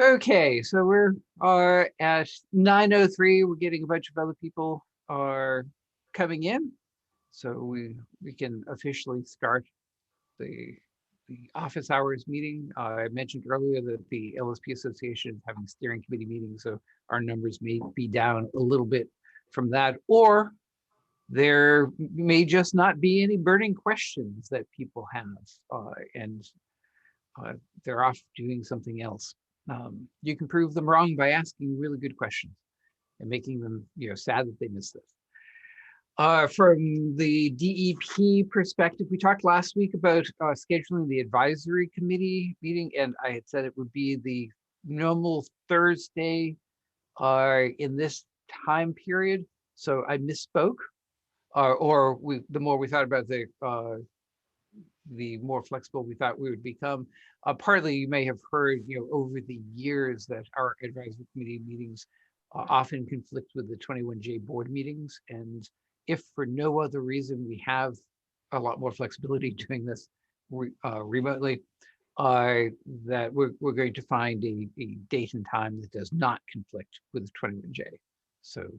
Okay, so we're at 9:03. We're getting a bunch of other people are coming in, so we can officially start the office hours meeting. I mentioned earlier that the LSP Association is having steering committee meetings, so our numbers may be down a little bit from that, or there may just not be any burning questions that people have, and they're off doing something else. You can prove them wrong by asking really good questions and making them, sad that they missed this. From the DEP perspective, we talked last week about scheduling the advisory committee meeting, and I had said it would be the normal Thursday in this time period. So I misspoke, the more we thought about the more flexible we thought we would become. Partly, you may have heard, over the years that our advisory committee meetings often conflict with the 21J board meetings. And if for no other reason, we have a lot more flexibility doing this remotely, that we're going to find a date and time that does not conflict with the 21J. So,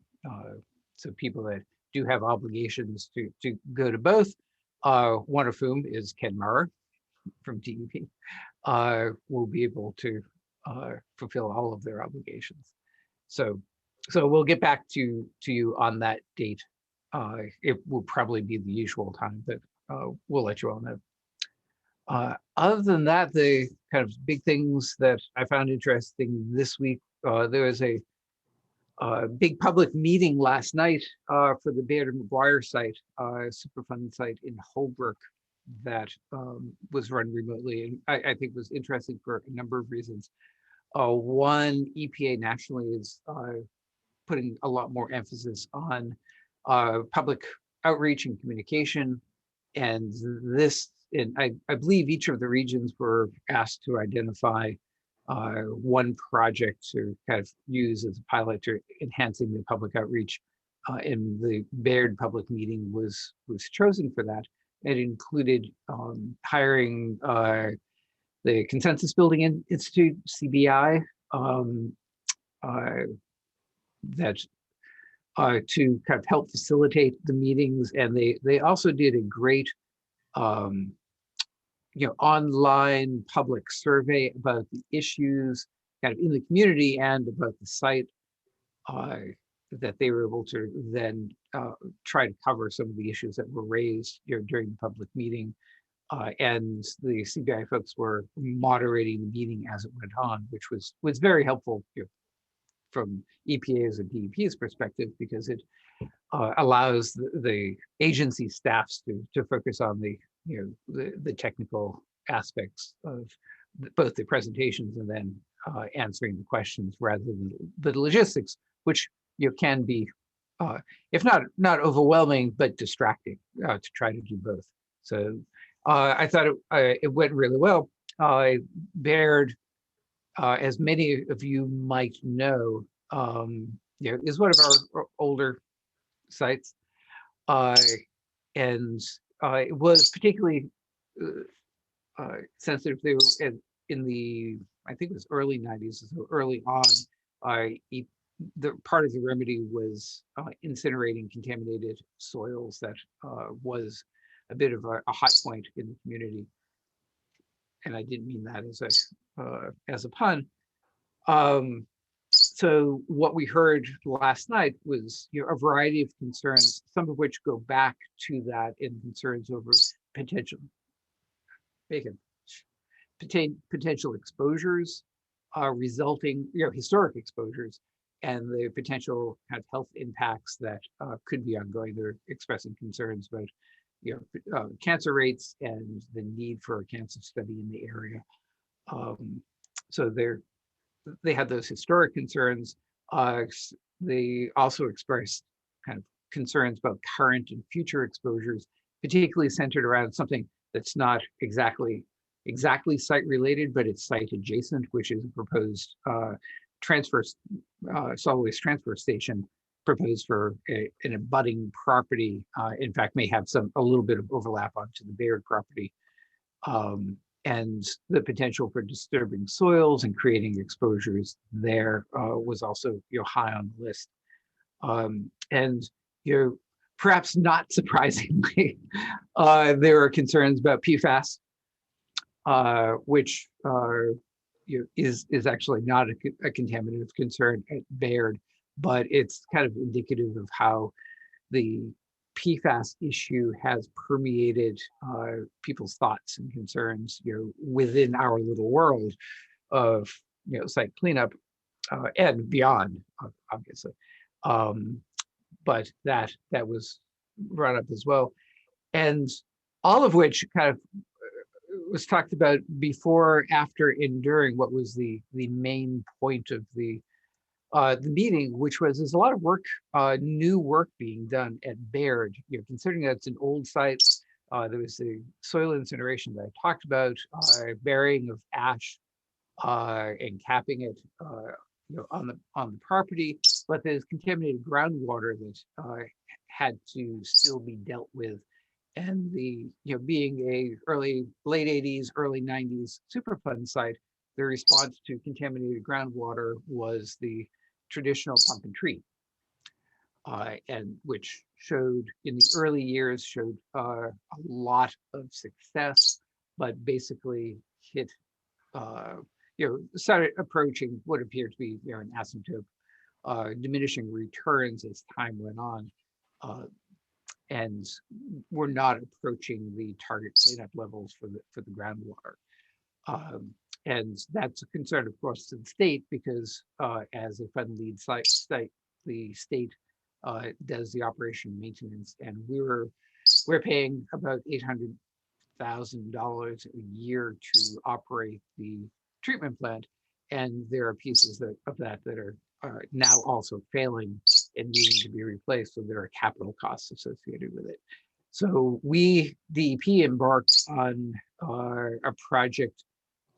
so people that do have obligations to go to both, one of whom is Ken Maurer from DEP, will be able to fulfill all of their obligations. So we'll get back to you on that date. It will probably be the usual time, but we'll let you all know. Other than that, the kind of big things that I found interesting this week, there was a big public meeting last night for the Baird and McGuire site, Superfund site in Holbrook, that was run remotely, and I think was interesting for a number of reasons. One, EPA nationally is putting a lot more emphasis on public outreach and communication, and I believe each of the regions were asked to identify one project to kind of use as a pilot to enhancing the public outreach, and the Baird public meeting was chosen for that. It included hiring the Consensus Building Institute, CBI, that to kind of help facilitate the meetings, and they also did a great online public survey about the issues kind of in the community and about the site, that they were able to then try to cover some of the issues that were raised during the public meeting. And the CBI folks were moderating the meeting as it went on, which was very helpful from EPA's and DEP's perspective, because it allows the agency staffs to focus on the technical aspects of both the presentations and then answering the questions, rather than the logistics, which can be, if not overwhelming, but distracting to try to do both. So I thought it went really well. Baird, as many of you might know, is one of our older sites, and it was particularly sensitive. They were in the, I think it was early 90s, so early on. The part of the remedy was incinerating contaminated soils. That was a bit of a hot point in the community, and I didn't mean that as a pun. So what we heard last night was a variety of concerns, some of which go back to that, in concerns over potential exposures, resulting, historic exposures, and the potential kind of health impacts that could be ongoing. They're expressing concerns about cancer rates and the need for a cancer study in the area. So they had those historic concerns. They also expressed kind of concerns about current and future exposures, particularly centered around something that's not exactly site related, but it's site adjacent, which is a proposed solid waste transfer station proposed for an abutting property. In fact, may have a little bit of overlap onto the Baird property. and the potential for disturbing soils and creating exposures there was also high on the list. And perhaps not surprisingly, there are concerns about PFAS, which is actually not a contaminative concern at Baird, but it's kind of indicative of how the PFAS issue has permeated people's thoughts and concerns, within our little world of site cleanup and beyond, obviously. But that was brought up as well, and all of which kind of was talked about before, after, and during what was the main point of the meeting, which was there's a lot of work, new work being done at Baird. Considering that it's an old site, there was the soil incineration that I talked about, burying of ash, and capping it, on the property, but there's contaminated groundwater that had to still be dealt with. And the being a late 80s, early 90s Superfund site, the response to contaminated groundwater was the traditional pump and treat, and which showed in the early years a lot of success, but basically hit started approaching what appeared to be an asymptote, diminishing returns as time went on, and we're not approaching the target cleanup levels for the groundwater. And that's a concern, of course, to the state, because as a fund lead site, the state does the operation maintenance, and we're paying about $800,000 a year to operate the treatment plant, and there are pieces of that are now also failing and needing to be replaced, so there are capital costs associated with it. So we, DEP, embarked on a project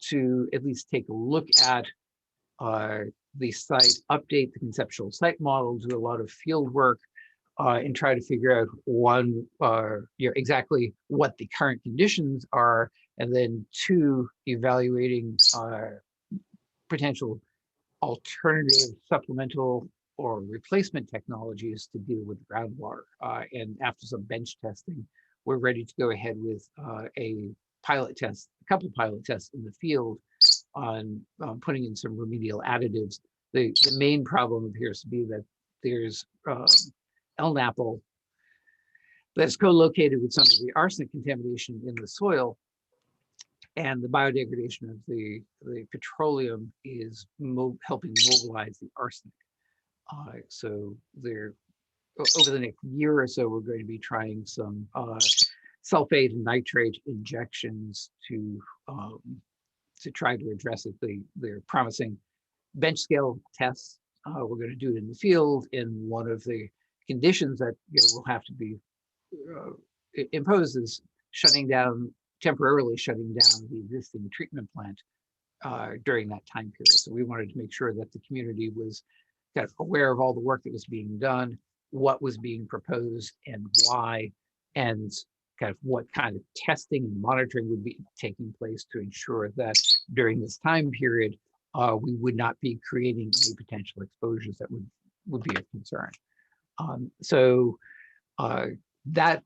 to at least take a look at the site, update the conceptual site model, do a lot of field work, and try to figure out exactly what the current conditions are, and then two, evaluating potential alternative supplemental or replacement technologies to deal with groundwater. And after some bench testing, we're ready to go ahead with a couple pilot tests in the field on putting in some remedial additives. The main problem appears to be that there's LNAPL that's co-located with some of the arsenic contamination in the soil, and the biodegradation of the petroleum is helping mobilize the arsenic. So over the next year or so, we're going to be trying some sulfate and nitrate injections to try to address it. They're promising bench scale tests. We're going to do it in the field, and one of the conditions that will have to be imposed is temporarily shutting down the existing treatment plant during that time period. So we wanted to make sure that the community was kind of aware of all the work that was being done, what was being proposed and why, and kind of what kind of testing and monitoring would be taking place to ensure that during this time period, we would not be creating any potential exposures that would be of concern. So that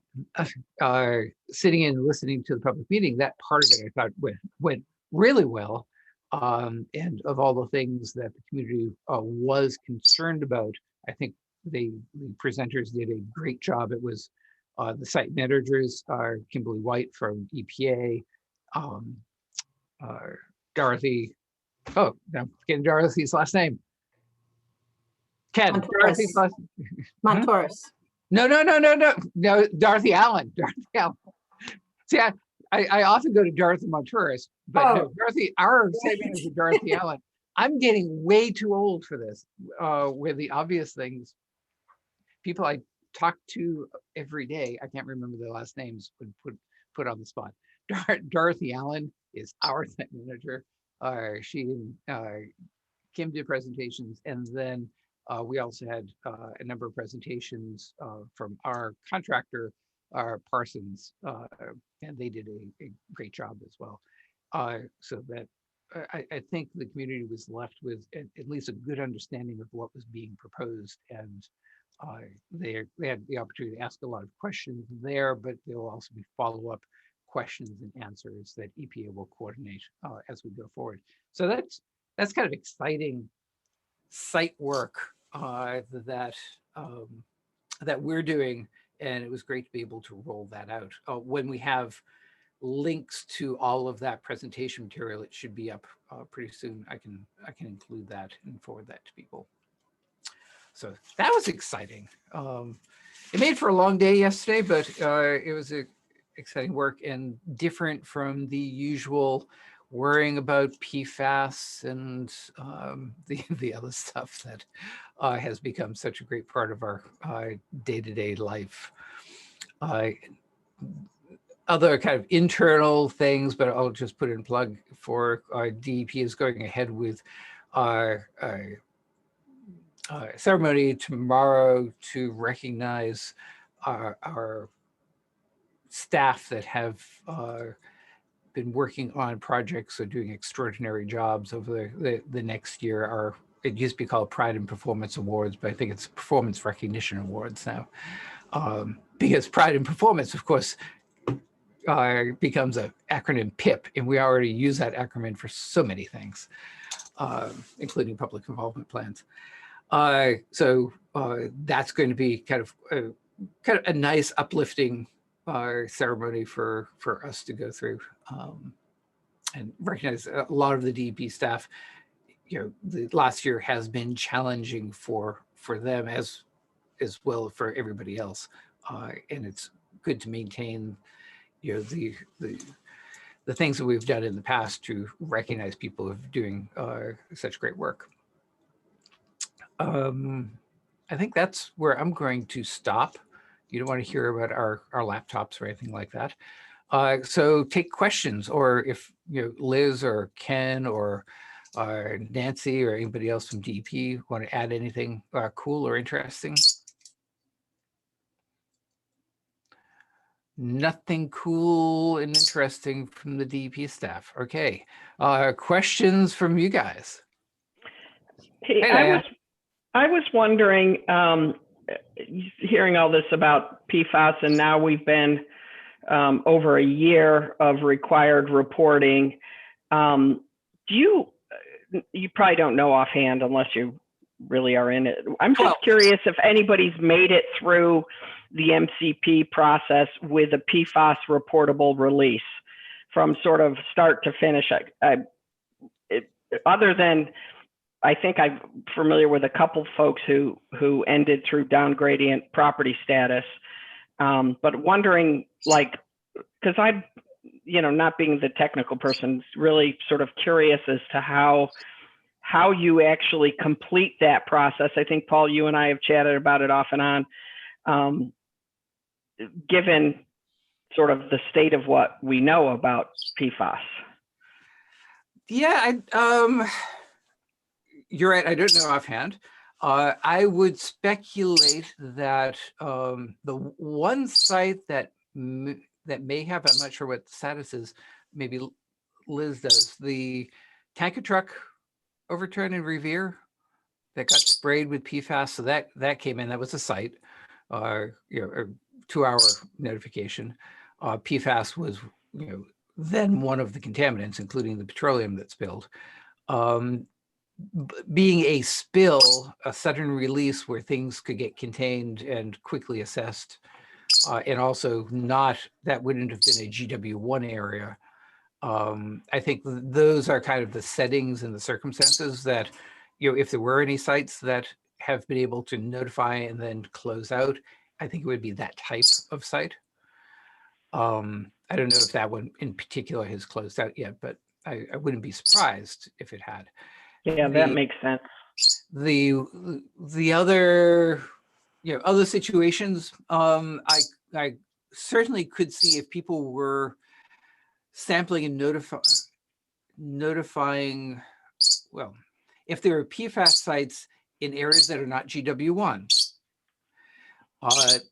sitting in and listening to the public meeting, that part of it I thought went really well. And of all the things that the community was concerned about, I think the presenters did a great job. It was the site managers are Kimberly White from EPA, Dorothy. Oh, I'm forgetting Dorothy's last name. Ken. Montoris. Dorothy's last. Montoris. No, Dorothy Allen. Dorothy Allen. See, I often go to Dorothy Montoris, but no, Dorothy, our site manager, Dorothy Allen. I'm getting way too old for this. Where the obvious things, people I talk to every day, I can't remember their last names, would put on the spot. Dorothy Allen is our site manager. She and Kim did presentations, and then we also had a number of presentations from our contractor, Parsons, and they did a great job as well. so that I think the community was left with at least a good understanding of what was being proposed, and they had the opportunity to ask a lot of questions there, but there will also be follow-up questions and answers that EPA will coordinate as we go forward. So that's kind of exciting site work that that we're doing, and it was great to be able to roll that out. When we have links to all of that presentation material, it should be up pretty soon. I can include that and forward that to people. So that was exciting. It made for a long day yesterday, but it was exciting work and different from the usual worrying about PFAS and the other stuff that has become such a great part of our day-to-day life. Other kind of internal things, but I'll just put in plug for our DEP is going ahead with our ceremony tomorrow to recognize our staff that have been working on projects or doing extraordinary jobs over the next year. It used to be called Pride and Performance Awards, but I think it's Performance Recognition Awards now. Because Pride and Performance, of course, becomes an acronym PIP, and we already use that acronym for so many things, including public involvement plans. So that's going to be kind of a nice uplifting ceremony for us to go through and recognize a lot of the DEP staff. The last year has been challenging for them as well for everybody else, and it's good to maintain the things that we've done in the past to recognize people who are doing such great work. I think that's where I'm going to stop. You don't want to hear about our laptops or anything like that. So take questions, or if Liz or Ken or Nancy or anybody else from DEP want to add anything cool or interesting. Nothing cool and interesting from the DEP staff. Okay. Questions from you guys? Hey, I was wondering, hearing all this about PFAS, and now we've been over a year of required reporting. You probably don't know offhand unless you really are in it. I'm just curious if anybody's made it through the MCP process with a PFAS reportable release from sort of start to finish. Other than, I think I'm familiar with a couple folks who ended through down gradient property status, but wondering, because I'm, not being the technical person, really sort of curious as to how you actually complete that process. I think, Paul, you and I have chatted about it off and on, given sort of the state of what we know about PFAS. Yeah, you're right. I don't know offhand. I would speculate that the one site that may have, I'm not sure what the status is, maybe Liz does, the tanker truck overturn in Revere that got sprayed with PFAS. So that came in. That was a site, a 2-hour notification. PFAS was, then one of the contaminants, including the petroleum that spilled. Being a spill, a sudden release where things could get contained and quickly assessed, and also that wouldn't have been a GW1 area. I think those are kind of the settings and the circumstances that, if there were any sites that have been able to notify and then close out, I think it would be that type of site. I don't know if that one in particular has closed out yet, but I wouldn't be surprised if it had. Yeah, that makes sense. The other, other situations, I certainly could see if people were sampling and notifying, well, if there are PFAS sites in areas that are not GW1,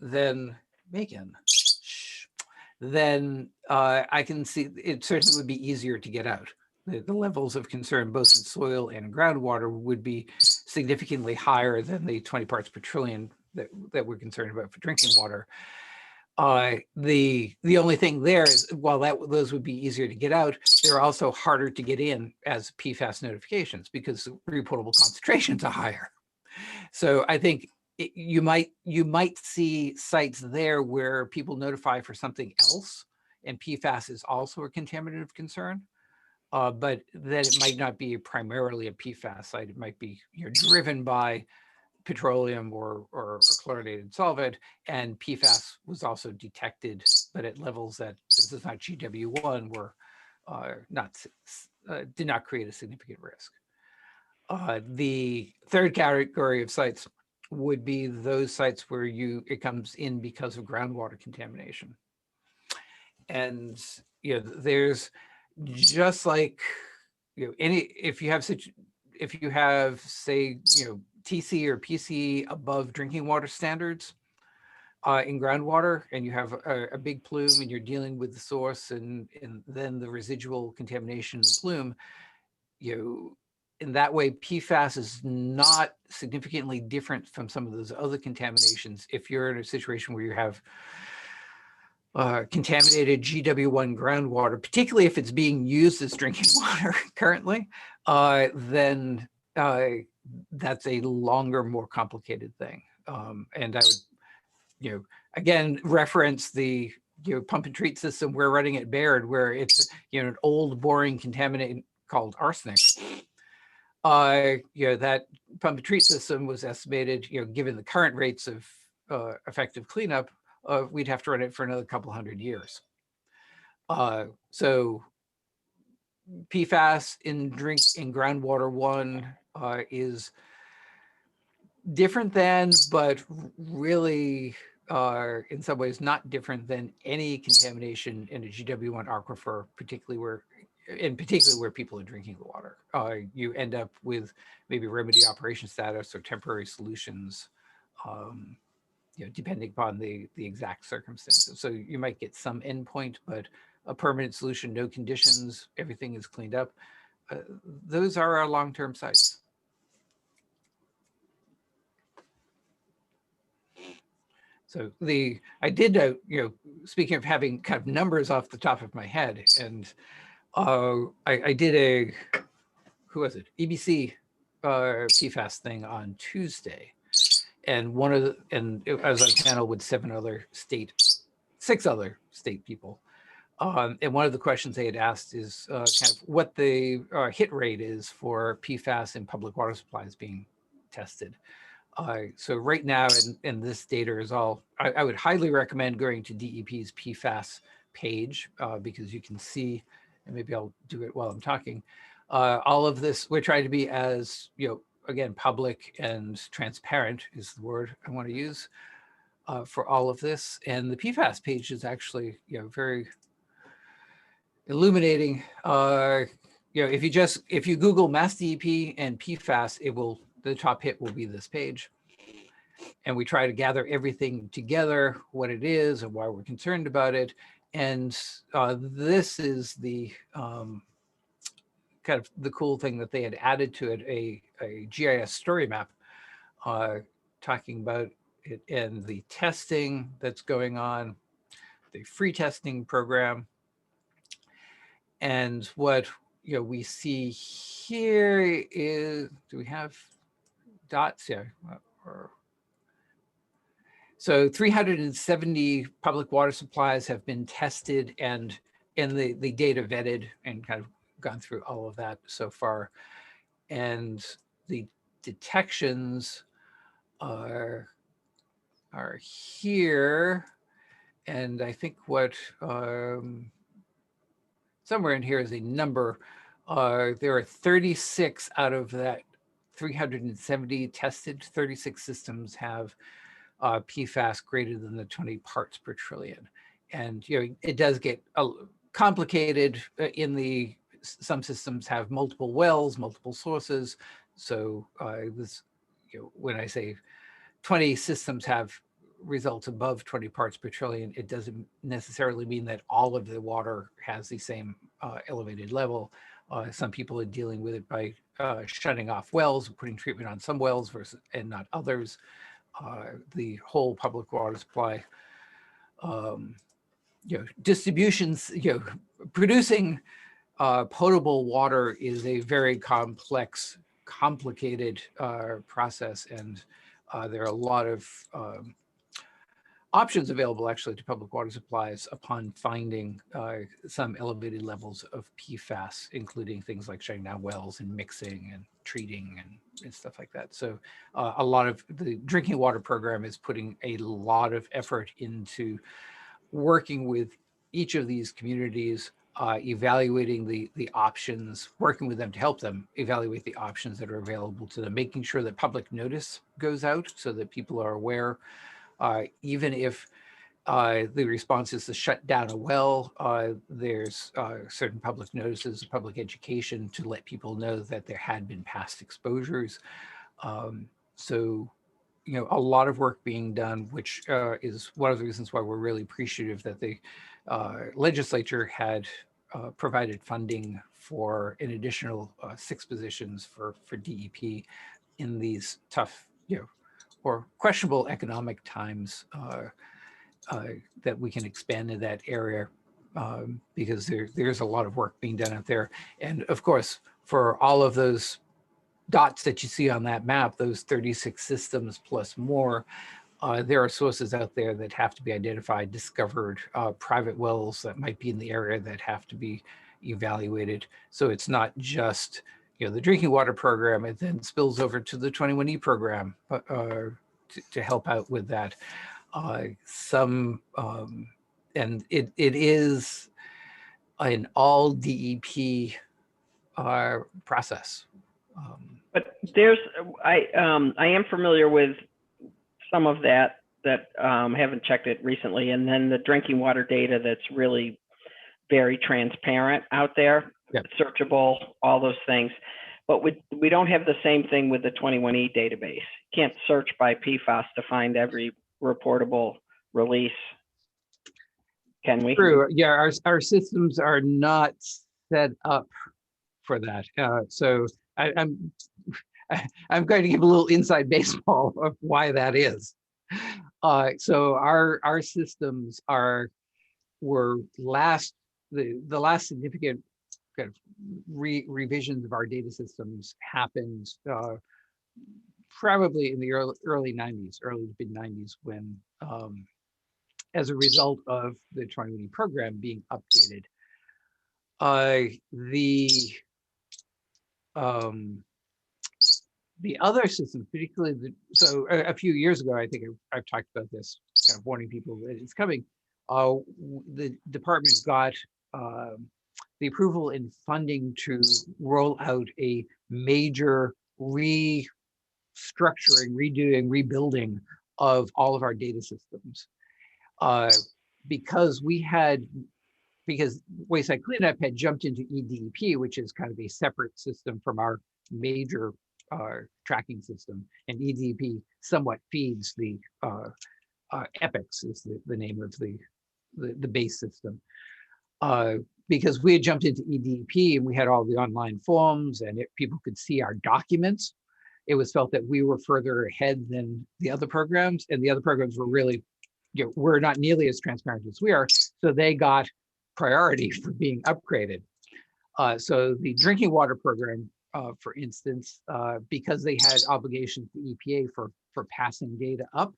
then Megan, then I can see it certainly would be easier to get out. The levels of concern, both in soil and groundwater, would be significantly higher than the 20 parts per trillion that we're concerned about for drinking water. The only thing there is, while those would be easier to get out, they're also harder to get in as PFAS notifications because the reportable concentrations are higher. So I think you might see sites there where people notify for something else, and PFAS is also a contaminant of concern. But then it might not be primarily a PFAS site. It might be driven by petroleum or chlorinated solvent, and PFAS was also detected, but at levels that, since it's not GW1, were did not create a significant risk. The third category of sites would be those sites where it comes in because of groundwater contamination. And there's just like if you have say TC or PC above drinking water standards in groundwater, and you have a big plume and you're dealing with the source and then the residual contamination in the plume, in that way, PFAS is not significantly different from some of those other contaminations. If you're in a situation where you have contaminated GW1 groundwater, particularly if it's being used as drinking water currently, then that's a longer, more complicated thing. And I would, again, reference the pump and treat system we're running at Baird, where it's an old, boring contaminant called arsenic. That pump and treat system was estimated, given the current rates of effective cleanup, we'd have to run it for another couple hundred years. So PFAS in groundwater 1 is different than, but really in some ways not different than any contamination in a GW1 aquifer, particularly where people are drinking the water. You end up with maybe remedy operation status or temporary solutions, depending upon the exact circumstances. So you might get some endpoint, but a permanent solution, no conditions, everything is cleaned up. Those are our long-term sites. So I did, speaking of having kind of numbers off the top of my head, and I did who was it? EBC PFAS thing on Tuesday. And I was on a panel with 6 other state people. And one of the questions they had asked is kind of what the hit rate is for PFAS in public water supplies being tested. So right now, and this data is all, I would highly recommend going to DEP's PFAS page because you can see, and maybe I'll do it while I'm talking, all of this. We're trying to be as, again, public and transparent is the word I want to use for all of this. And the PFAS page is actually, very illuminating. If you Google MassDEP and PFAS, the top hit will be this page. And we try to gather everything together, what it is and why we're concerned about it. And this is the kind of the cool thing that they had added to it, a GIS story map talking about it and the testing that's going on, the free testing program. And what we see here is, do we have dots here? So 370 public water supplies have been tested and the data vetted and kind of gone through all of that so far. And the detections are here. And I think what somewhere in here is a number. There are 36 out of that 370 tested, 36 systems have PFAS greater than the 20 parts per trillion. And it does get complicated some systems have multiple wells, multiple sources. So when I say 20 systems have results above 20 parts per trillion, it doesn't necessarily mean that all of the water has the same elevated level. Some people are dealing with it by shutting off wells, putting treatment on some wells versus and not others. The whole public water supply, distributions, producing potable water is a very complex, complicated process, and there are a lot of options available actually to public water supplies upon finding some elevated levels of PFAS, including things like shutting down wells and mixing and treating and stuff like that. So a lot of the drinking water program is putting a lot of effort into working with each of these communities, evaluating the options, working with them to help them evaluate the options that are available to them, making sure that public notice goes out so that people are aware. Even if the response is to shut down a well, there's certain public notices, public education to let people know that there had been past exposures. So, a lot of work being done, which is one of the reasons why we're really appreciative that the legislature had provided funding for an additional 6 positions for DEP in these tough, or questionable economic times, that we can expand in that area, because there's a lot of work being done out there. And of course, for all of those dots that you see on that map, those 36 systems plus more, there are sources out there that have to be identified, discovered, private wells that might be in the area that have to be evaluated. So it's not just the drinking water program, it then spills over to the 21E program to help out with that. And it is an all DEP process. But I am familiar with some of that haven't checked it recently, and then the drinking water data that's really very transparent out there, searchable, all those things. But we don't have the same thing with the 21E database. Can't search by PFAS to find every reportable release. Can we? True. Yeah, our systems are not set up for that. So I'm going to give a little inside baseball of why that is. So our systems were the last significant kind of revisions of our data systems happened probably in the early 90s, early to mid 90s, when as a result of the 21E program being updated, the other systems, particularly so a few years ago, I think I've talked about this, kind of warning people that it's coming. The department got the approval and funding to roll out a major restructuring, redoing, rebuilding of all of our data systems. Because wayside cleanup had jumped into EDEP, which is kind of a separate system from our major tracking system, and EDEP somewhat feeds the EPICS is the name of the base system. Because we had jumped into EDEP and we had all the online forms and people could see our documents, it was felt that we were further ahead than the other programs, and the other programs were really, we're not nearly as transparent as we are, so they got priority for being upgraded. So the drinking water program, for instance, because they had obligations to EPA for passing data up,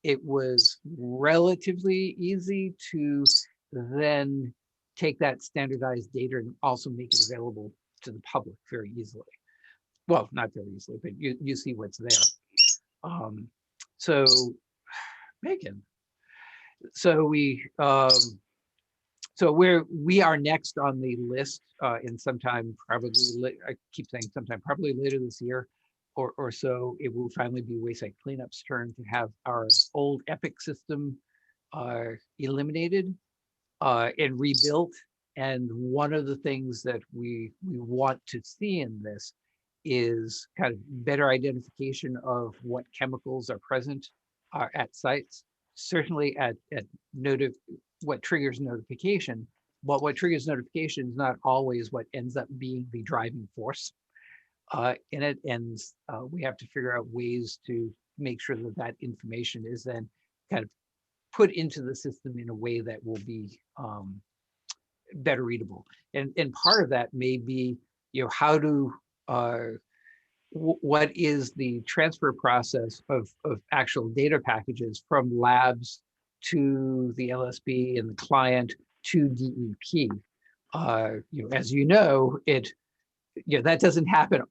it was relatively easy to then take that standardized data and also make it available to the public very easily. Well, not very easily, but you see what's there. So, Megan, so we are next on the list in sometime probably, I keep saying sometime probably later this year or so. It will finally be Wayside Cleanup's turn to have our old EPIC system eliminated and rebuilt. And one of the things that we want to see in this is kind of better identification of what chemicals are present at sites. certainly at what triggers notification, but what triggers notification is not always what ends up being the driving force in it. And we have to figure out ways to make sure that that information is then kind of put into the system in a way that will be better readable. And part of that may be, how to, what is the transfer process of actual data packages from labs to the LSB and the client to DEP. As you know, that doesn't happen,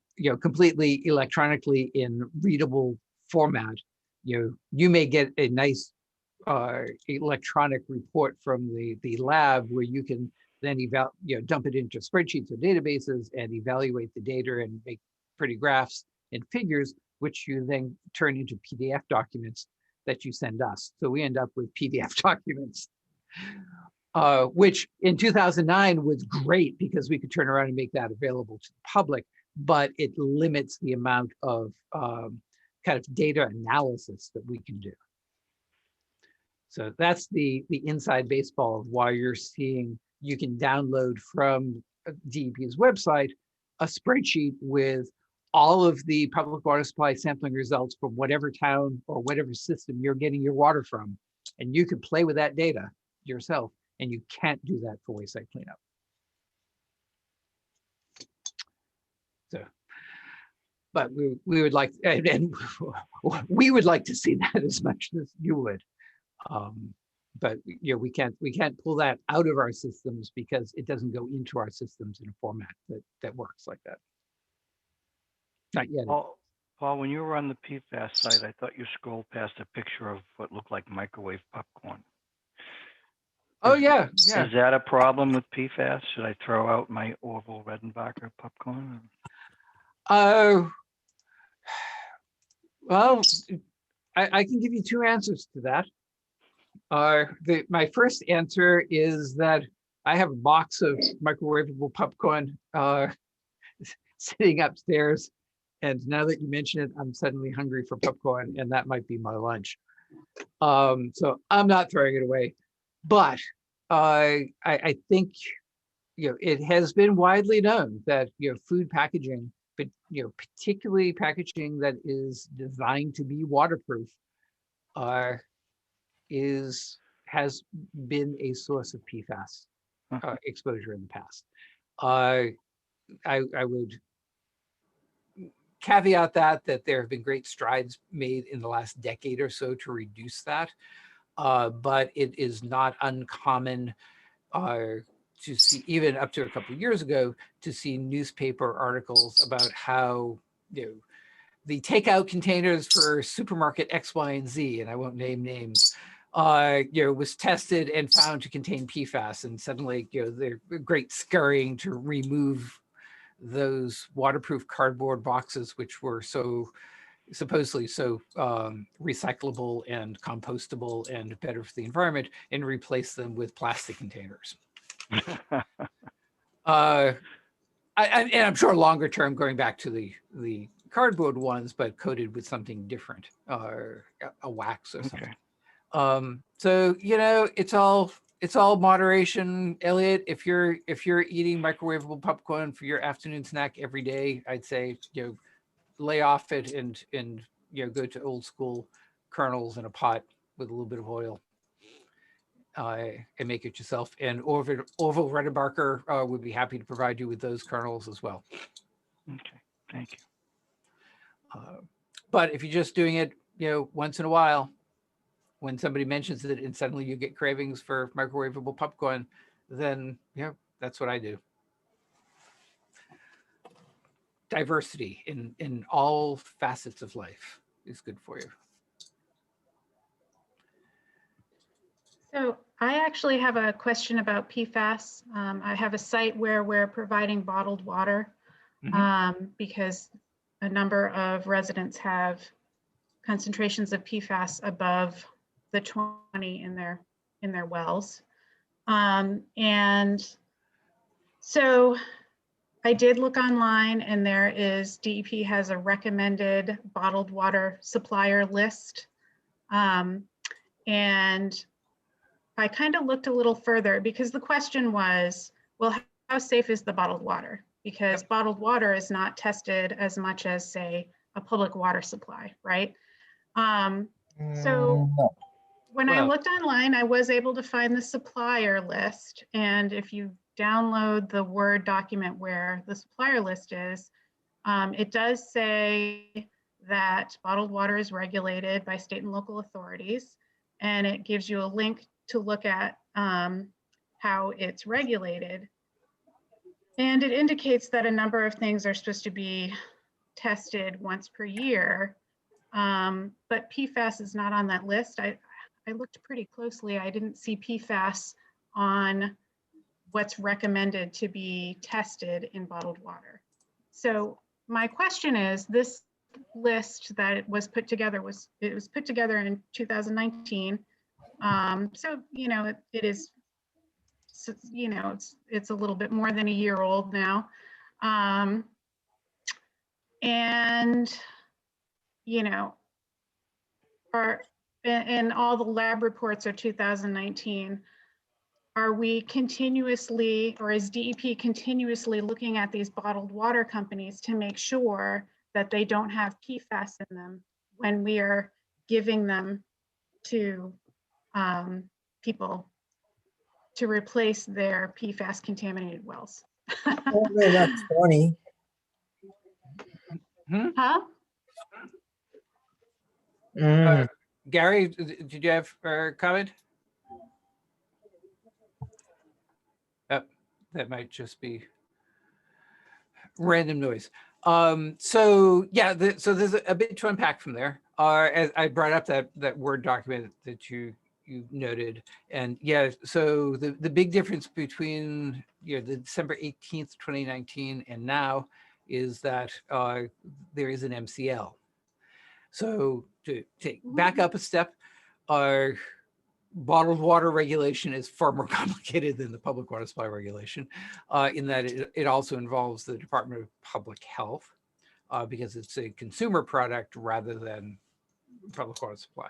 completely electronically in readable format. You may get a nice electronic report from the lab where you can then dump it into spreadsheets or databases and evaluate the data and make pretty graphs and figures, which you then turn into PDF documents that you send us. So we end up with PDF documents, which in 2009 was great because we could turn around and make that available to the public, but it limits the amount of kind of data analysis that we can do. So that's the inside baseball of why you're seeing you can download from DEP's website a spreadsheet with all of the public water supply sampling results from whatever town or whatever system you're getting your water from. And you can play with that data yourself, and you can't do that for waste site cleanup. So, but we would like, and we would like to see that as much as you would. But we can't pull that out of our systems because it doesn't go into our systems in a format that works like that. Not yet. Paul, when you were on the PFAS site, I thought you scrolled past a picture of what looked like microwave popcorn. Oh, yeah. Is that a problem with PFAS? Should I throw out my Orville Redenbacher popcorn? Well, I can give you two answers to that. My first answer is that I have a box of microwavable popcorn sitting upstairs. And now that you mention it, I'm suddenly hungry for popcorn, and that might be my lunch. So I'm not throwing it away. But I think it has been widely known that food packaging, but particularly packaging that is designed to be waterproof, has been a source of PFAS exposure in the past. I would caveat that there have been great strides made in the last decade or so to reduce that, but it is not uncommon to see, even up to a couple of years ago, to see newspaper articles about how the takeout containers for supermarket X, Y, and Z, and I won't name names, was tested and found to contain PFAS, and suddenly they're great scurrying to remove those waterproof cardboard boxes, which were supposedly so recyclable and compostable and better for the environment, and replace them with plastic containers. And I'm sure longer term, going back to the cardboard ones, but coated with something different, a wax or something. Okay. So it's all moderation, Elliot. If you're eating microwavable popcorn for your afternoon snack every day, I'd say lay off it and go to old school kernels in a pot with a little bit of oil, and make it yourself. And Orville Redenbacher would be happy to provide you with those kernels as well. Okay, thank you. But if you're just doing it, once in a while, when somebody mentions it and suddenly you get cravings for microwavable popcorn, then that's what I do. Diversity in all facets of life is good for you. So I actually have a question about PFAS. I have a site where we're providing bottled water because a number of residents have concentrations of PFAS above the 20 in their wells. And so I did look online, and DEP has a recommended bottled water supplier list. And I kind of looked a little further because the question was, well, how safe is the bottled water? Because bottled water is not tested as much as, say, a public water supply, right? So when I looked online, I was able to find the supplier list. And if you download the Word document where the supplier list is, it does say that bottled water is regulated by state and local authorities. And it gives you a link to look at how it's regulated. And it indicates that a number of things are supposed to be tested once per year. But PFAS is not on that list. I looked pretty closely. I didn't see PFAS on what's recommended to be tested in bottled water. So my question is, this list that it was put together was put together in 2019. So, you know, it is, you know, it's a little bit more than a year old now. And, you know, and all the lab reports are 2019. Are we continuously, or is DEP continuously looking at these bottled water companies to make sure that they don't have PFAS in them when we are giving them to people to replace their PFAS contaminated wells? Probably that's funny. Huh? Gary, did you have a comment? That might just be random noise. So yeah, so there's a bit to unpack from there. As I brought up that Word document that you noted, and yeah, so the big difference between, you know, the December 18th, 2019 and now is that there is an MCL. So to take back up a step, our bottled water regulation is far more complicated than the public water supply regulation, in that it also involves the Department of Public Health, because it's a consumer product rather than public water supply.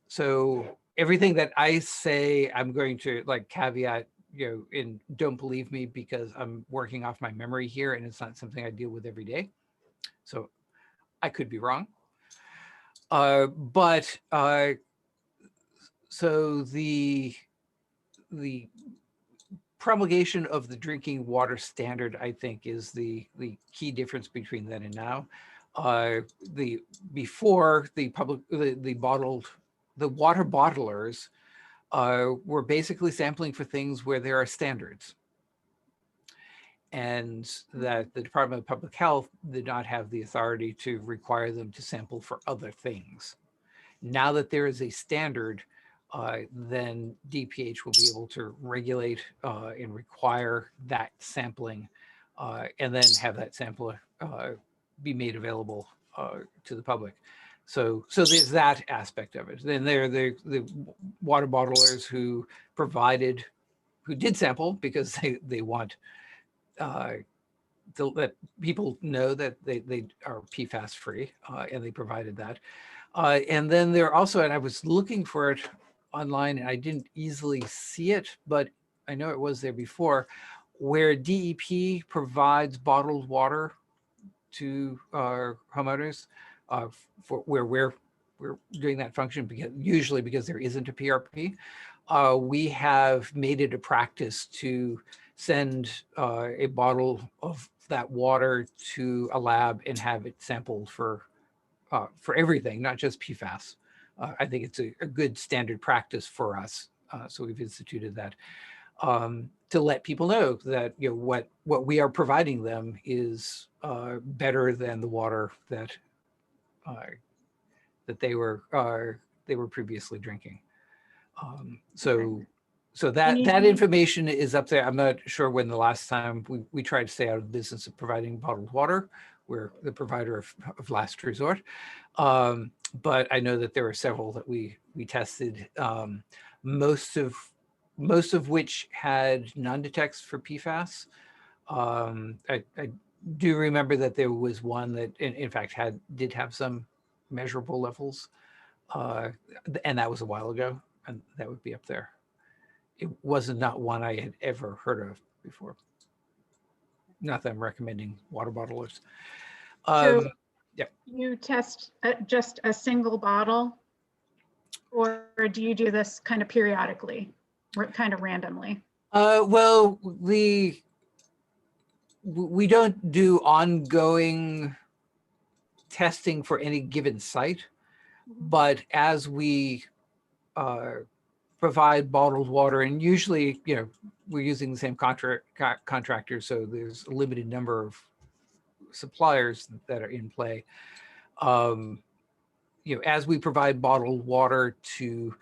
So everything that I say, I'm going to like caveat, you know, and don't believe me because I'm working off my memory here and it's not something I deal with every day. So I could be wrong. So the promulgation of the drinking water standard, I think, is the key difference between then and now. Before the water bottlers were basically sampling for things where there are standards, and that the Department of Public Health did not have the authority to require them to sample for other things. Now that there is a standard, then DPH will be able to regulate and require that sampling, and then have that sample be made available to the public. So there's that aspect of it. Then there are the water bottlers who did sample because they want to let people know that they are PFAS free, and they provided that. And then there also, and I was looking for it online and I didn't easily see it, but I know it was there before, where DEP provides bottled water to homeowners, for where we're doing that function, usually because there isn't a PRP. We have made it a practice to send a bottle of that water to a lab and have it sampled for everything, not just PFAS. I think it's a good standard practice for us. So we've instituted that to let people know that, you know, what we are providing them is better than the water that they were previously drinking. So that information is up there. I'm not sure when the last time we tried to stay out of the business of providing bottled water. We're the provider of last resort. But I know that there are several that we tested, most of which had non-detects for PFAS. I do remember that there was one that in fact did have some measurable levels. And that was a while ago, and that would be up there. It wasn't not one I had ever heard of before. Not that I'm recommending water bottlers. So yeah. you test just a single bottle, or do you do this kind of periodically, kind of randomly? Well, we don't do ongoing testing for any given site, but as we provide bottled water, and usually, we're using the same contractor, so there's a limited number of suppliers that are in play. As we provide bottled water to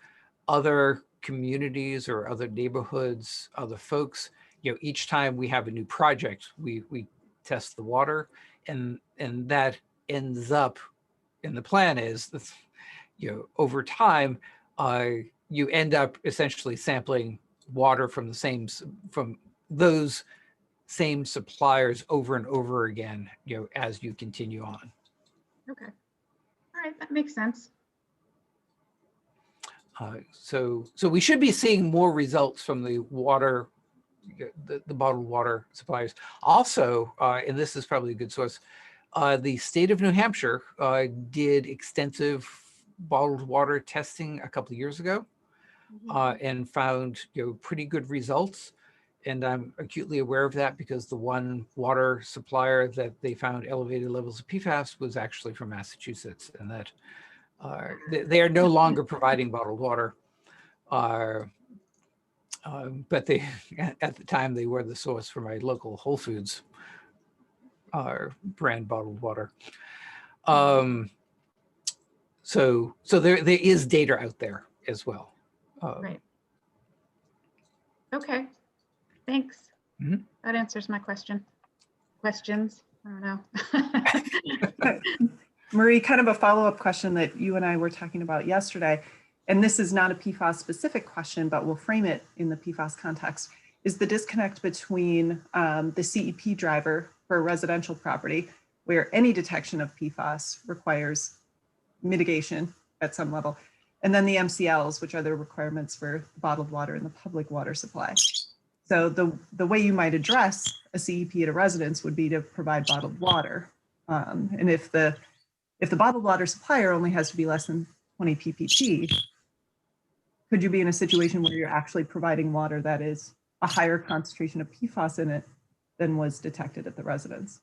other communities or other neighborhoods, other folks, each time we have a new project, we test the water, and that ends up, and the plan is, over time, you end up essentially sampling water from those same suppliers over and over again, as you continue on. Okay. All right, that makes sense. So we should be seeing more results from the water, the bottled water suppliers. Also, and this is probably a good source, the state of New Hampshire did extensive bottled water testing a couple of years ago, and found pretty good results. And I'm acutely aware of that because the one water supplier that they found elevated levels of PFAS was actually from Massachusetts, and that they are no longer providing bottled water. But they, at the time, they were the source for my local Whole Foods brand bottled water. So there is data out there as well. Right. Okay. Thanks. That answers my question. Questions? I don't know. Marie, kind of a follow-up question that you and I were talking about yesterday, and this is not a PFAS specific question, but we'll frame it in the PFAS context, is the disconnect between the CEP driver for a residential property, where any detection of PFAS requires mitigation at some level, and then the MCLs, which are the requirements for bottled water in the public water supply. So the way you might address a CEP at a residence would be to provide bottled water. And if the bottled water supplier only has to be less than 20 ppb, could you be in a situation where you're actually providing water that is a higher concentration of PFAS in it than was detected at the residence?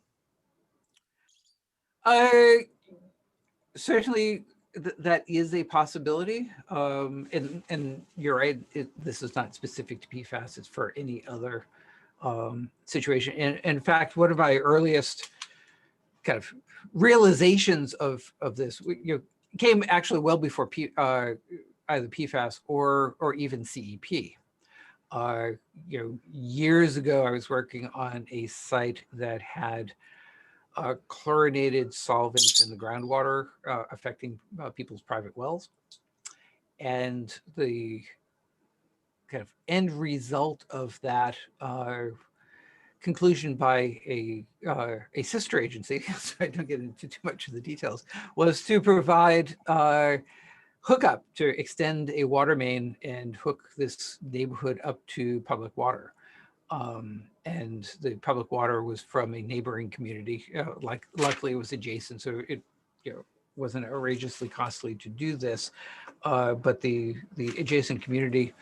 Certainly, that is a possibility. And you're right, this is not specific to PFAS, it's for any other situation. And in fact, one of my earliest kind of realizations of this came actually well before either PFAS or even CEP. Years ago, I was working on a site that had chlorinated solvents in the groundwater affecting people's private wells. And the kind of end result of that conclusion by a sister agency, so I don't get into too much of the details, was to provide hookup to extend a water main and hook this neighborhood up to public water. And the public water was from a neighboring community. Luckily it was adjacent, so it wasn't outrageously costly to do this. But the adjacent community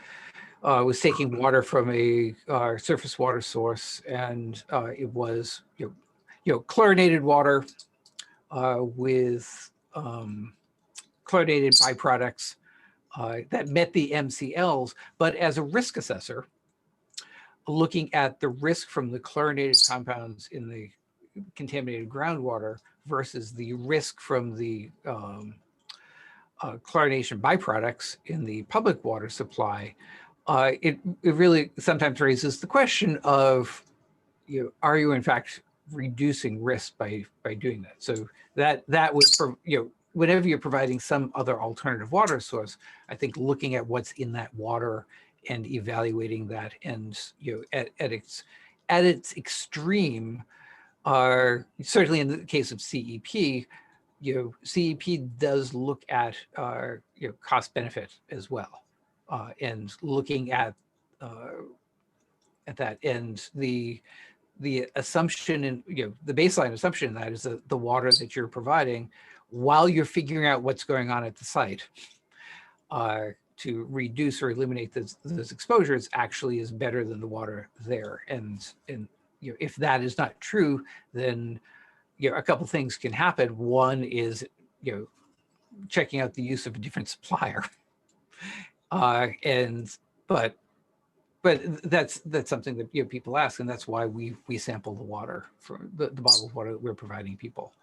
was taking water from a surface water source, and it was chlorinated water with chlorinated byproducts that met the MCLs. But as a risk assessor, looking at the risk from the chlorinated compounds in the contaminated groundwater versus the risk from the chlorination byproducts in the public water supply, it really sometimes raises the question of, are you in fact reducing risk by doing that? So that was for, whenever you're providing some other alternative water source, I think looking at what's in that water and evaluating that, and at its extreme, certainly in the case of CEP, CEP does look at cost benefit as well, and looking at that, and the assumption and the baseline assumption in that is that the water that you're providing, while you're figuring out what's going on at the site, to reduce or eliminate those exposures, actually is better than the water there. And if that is not true, then a couple things can happen. One is checking out the use of a different supplier, but that's something that people ask, and that's why we sample the water, for the bottled water that we're providing people.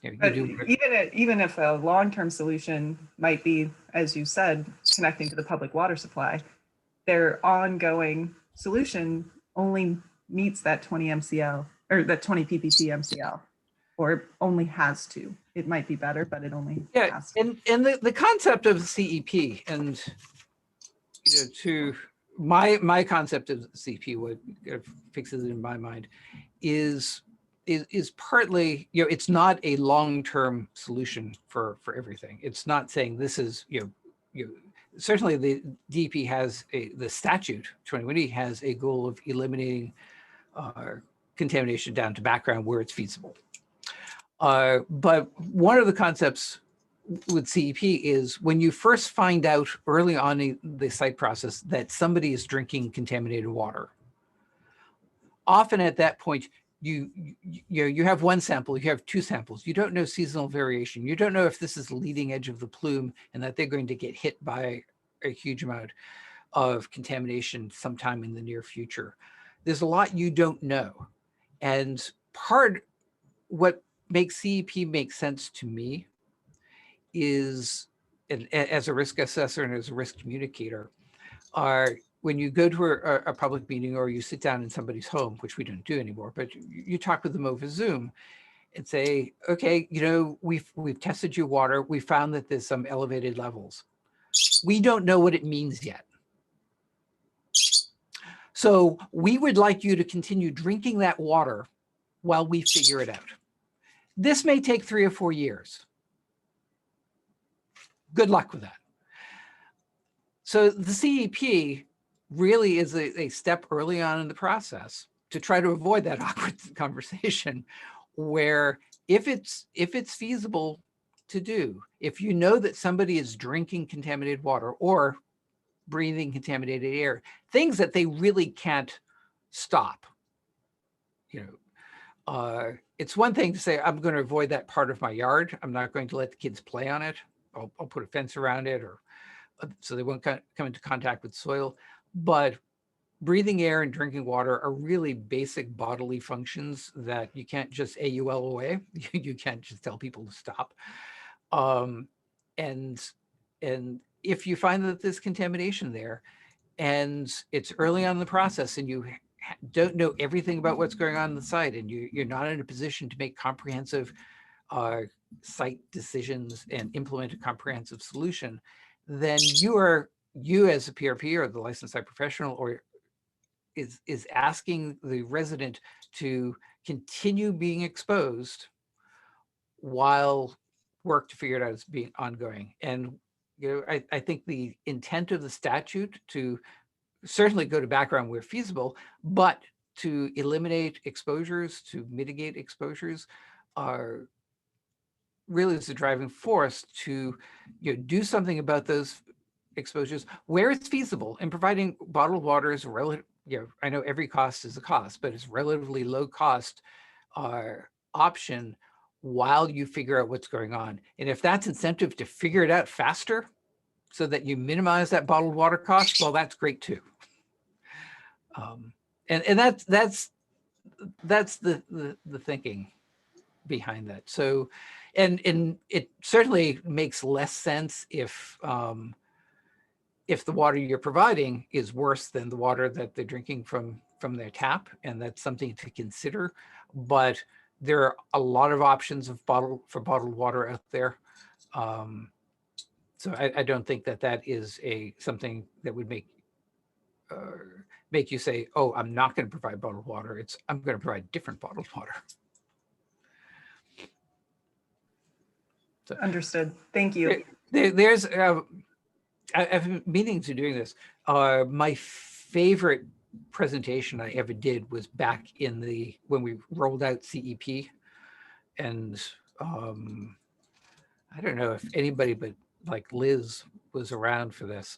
Even if a long-term solution might be, as you said, connecting to the public water supply, their ongoing solution only meets that 20 MCL or that 20 ppc MCL, or only has to. It might be better, but it only has to. And the concept of CEP, and to my concept of CEP, what fixes it in my mind is partly, it's not a long-term solution for everything. It's not saying this is, certainly the DEP has the statute 21E has a goal of eliminating contamination down to background where it's feasible. But one of the concepts with CEP is when you first find out early on in the site process that somebody is drinking contaminated water, often at that point, you have one sample, you have two samples, you don't know seasonal variation, you don't know if this is the leading edge of the plume and that they're going to get hit by a huge amount of contamination sometime in the near future. There's a lot you don't know. And what makes CEP make sense to me is, as a risk assessor and as a risk communicator, when you go to a public meeting or you sit down in somebody's home, which we don't do anymore, but you talk with them over Zoom and say, okay, we've tested your water. We found that there's some elevated levels. We don't know what it means yet. So we would like you to continue drinking that water while we figure it out. This may take 3 or 4 years. Good luck with that. So the CEP really is a step early on in the process to try to avoid that awkward conversation where if it's feasible to do, if you know that somebody is drinking contaminated water or breathing contaminated air, things that they really can't stop, it's one thing to say, I'm going to avoid that part of my yard. I'm not going to let the kids play on it. I'll put a fence around it, or so they won't come into contact with soil. But breathing air and drinking water are really basic bodily functions that you can't just AUL away. You can't just tell people to stop. And if you find that there's contamination there, and it's early on in the process, and you don't know everything about what's going on the site, and you're not in a position to make comprehensive site decisions and implement a comprehensive solution, then you as a PRP or the licensed site professional or is asking the resident to continue being exposed while work to figure it out is being ongoing. And I think the intent of the statute to certainly go to background where feasible, but to eliminate exposures, to mitigate exposures, are really is the driving force to do something about those exposures where it's feasible. And providing bottled water is relative. I know every cost is a cost, but it's relatively low cost option while you figure out what's going on. And if that's incentive to figure it out faster so that you minimize that bottled water cost, well, that's great too. And that's the thinking behind that. So, and it certainly makes less sense if the water you're providing is worse than the water that they're drinking from their tap, and that's something to consider. But there are a lot of options of bottled water out there. So I don't think that is something that would make you say, oh, I'm not going to provide bottled water. I'm going to provide different bottled water. Understood. Thank you. There's, I've been meaning to doing this. My favorite presentation I ever did was back in when we rolled out CEP. And I don't know if anybody but like Liz was around for this.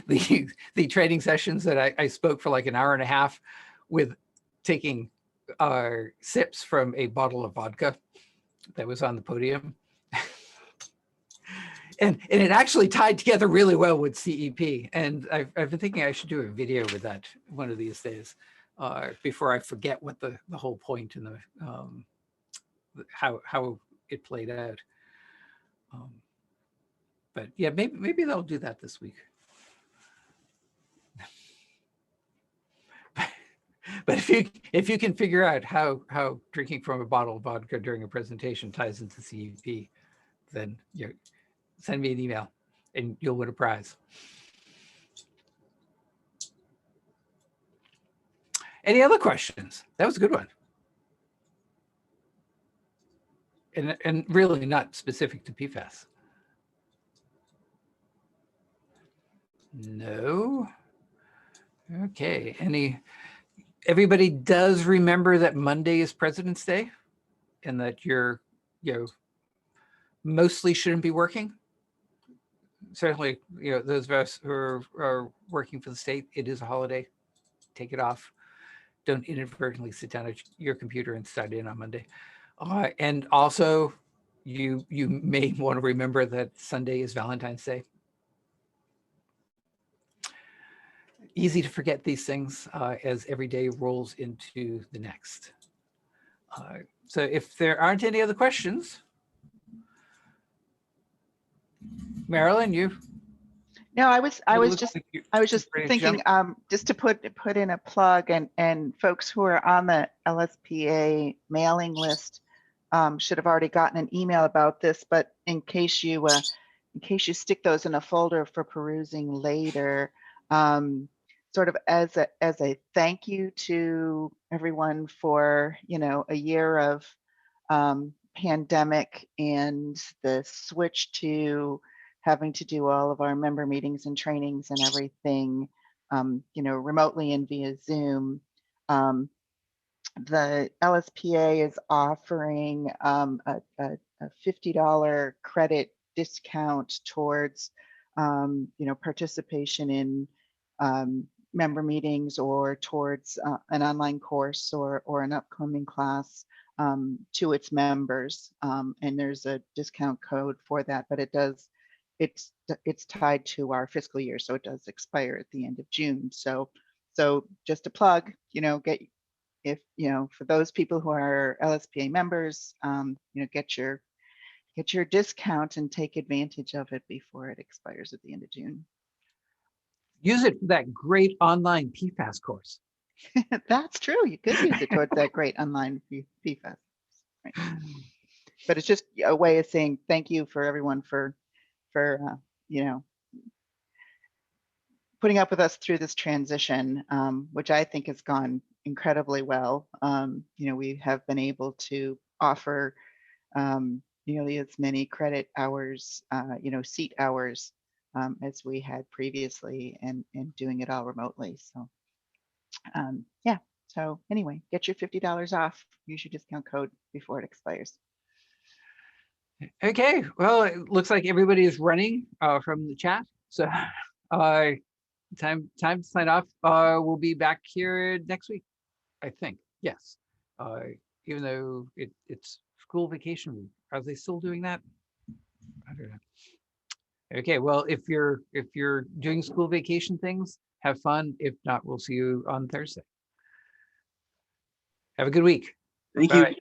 the training sessions that I spoke for like an hour and a half with taking sips from a bottle of vodka that was on the podium. And it actually tied together really well with CEP. And I've been thinking I should do a video with that one of these days before I forget what the whole point and how it played out. But yeah, maybe they'll do that this week. But if you can figure out how drinking from a bottle of vodka during a presentation ties into CEP, then send me an email and you'll win a prize. Any other questions? That was a good one. And really not specific to PFAS. No. Okay. Everybody does remember that Monday is President's Day and that you're, mostly shouldn't be working. Certainly, those of us who are working for the state, it is a holiday. Take it off. Don't inadvertently sit down at your computer and start in on Monday. And also, you may want to remember that Sunday is Valentine's Day. Easy to forget these things as every day rolls into the next. So if there aren't any other questions, Marilyn, you? No, I was just thinking, just to put in a plug, and folks who are on the LSPA mailing list should have already gotten an email about this, but in case you stick those in a folder for perusing later, sort of as a thank you to everyone for a year of pandemic and the switch to having to do all of our member meetings and trainings and everything, remotely and via Zoom. The LSPA is offering a $50 credit discount towards, participation in member meetings or towards an online course or an upcoming class to its members. And there's a discount code for that, but it's tied to our fiscal year, so it does expire at the end of June. So just a plug, for those people who are LSPA members, get your discount and take advantage of it before it expires at the end of June. Use it for that great online PFAS course. That's true. You could use it towards that great online PFAS. Right. But it's just a way of saying thank you for everyone for putting up with us through this transition, which I think has gone incredibly well. We have been able to offer nearly as many credit hours, seat hours as we had previously, and doing it all remotely. So yeah. So anyway, get your $50 off. Use your discount code before it expires. Okay, well, it looks like everybody is running from the chat. So time to sign off. We'll be back here next week, I think. Yes. Even though it's school vacation week. Are they still doing that? I don't know. Okay, well, if you're doing school vacation things, have fun. If not, we'll see you on Thursday. Have a good week. Thank Bye. you.